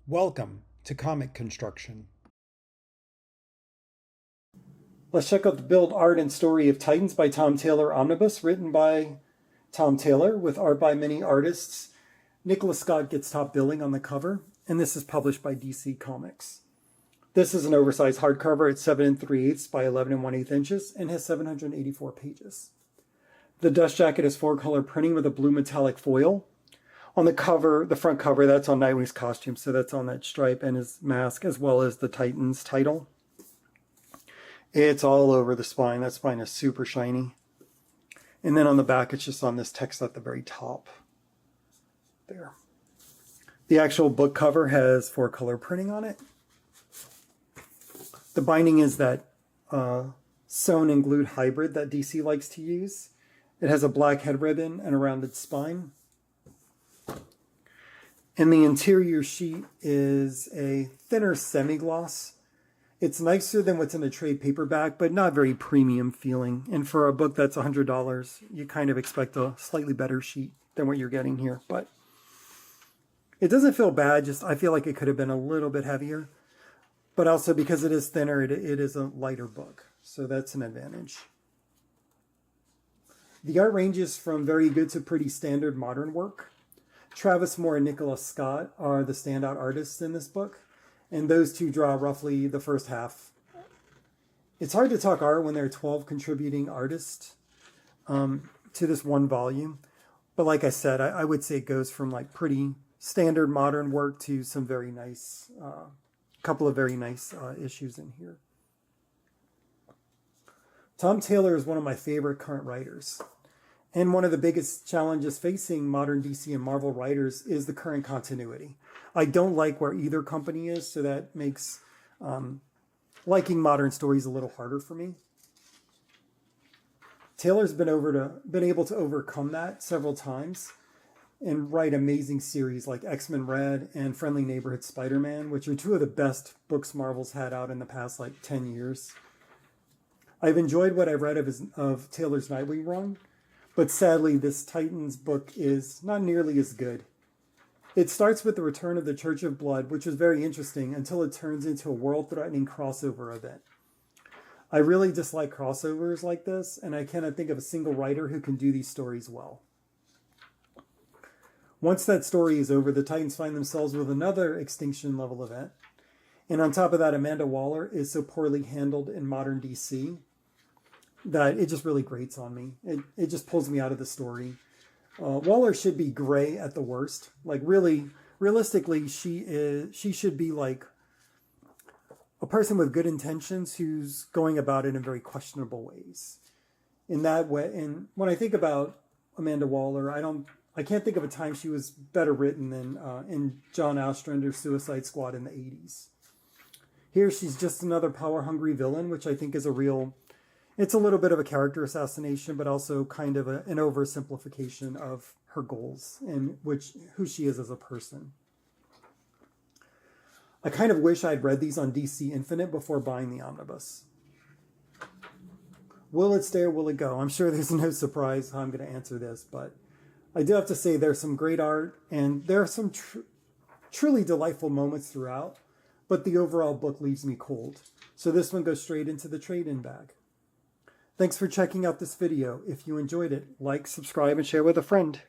Welcome to Comic Construction. Let's check out the build, art, and story of Titans by Tom Taylor Omnibus, written by Tom Taylor with art by many artists. Nicholas Scott gets top billing on the cover, and this is published by DC Comics. This is an oversized hardcover at 7 3/8 by 11 1/8 inches and has 784 pages. The dust jacket is 4-color printing with a blue metallic foil. On the cover, the front cover, that's on Nightwing's costume, so that's on that stripe and his mask, as well as the Titans title. It's all over the spine. That spine is super shiny. And then on the back, it's just on this text at the very top. There. The actual book cover has 4-color printing on it. The binding is that sewn and glued hybrid that DC likes to use. It has a black head ribbon and a rounded spine. And the interior sheet is a thinner semi-gloss. It's nicer than what's in the trade paperback, but not very premium feeling. And for a book that's $100, you kind of expect a slightly better sheet than what you're getting here. But it doesn't feel bad, just I feel like it could have been a little bit heavier. But also because it is thinner, it is a lighter book. So that's an advantage. The art ranges from very good to pretty standard modern work. Travis Moore and Nicholas Scott are the standout artists in this book, and those two draw roughly the first half. It's hard to talk art when there are 12 contributing artists to this one volume, but like I said, I would say it goes from like pretty standard modern work to some very nice, couple of very nice issues in here. Tom Taylor is one of my favorite current writers. And one of the biggest challenges facing modern DC and Marvel writers is the current continuity. I don't like where either company is, so that makes liking modern stories a little harder for me. Taylor's been able to overcome that several times and write amazing series like X-Men Red and Friendly Neighborhood Spider-Man, which are two of the best books Marvel's had out in the past like 10 years. I've enjoyed what I've read of Taylor's Nightwing run, but sadly, this Titans book is not nearly as good. It starts with the return of the Church of Blood, which is very interesting, until it turns into a world-threatening crossover event. I really dislike crossovers like this, and I cannot think of a single writer who can do these stories well. Once that story is over, the Titans find themselves with another extinction-level event. And on top of that, Amanda Waller is so poorly handled in modern DC that it just really grates on me. It just pulls me out of the story. Waller should be gray at the worst. Like really, realistically, she should be like a person with good intentions who's going about it in very questionable ways. In that way, and when I think about Amanda Waller, I can't think of a time she was better written than in John Ostrander's Suicide Squad in the 80s. Here, she's just another power-hungry villain, which I think is it's a little bit of a character assassination, but also kind of an oversimplification of her goals and who she is as a person. I kind of wish I'd read these on DC Infinite before buying the Omnibus. Will it stay or will it go? I'm sure there's no surprise how I'm going to answer this, but I do have to say there's some great art and there are some truly delightful moments throughout, but the overall book leaves me cold. So this one goes straight into the trade-in bag. Thanks for checking out this video. If you enjoyed it, like, subscribe, and share with a friend.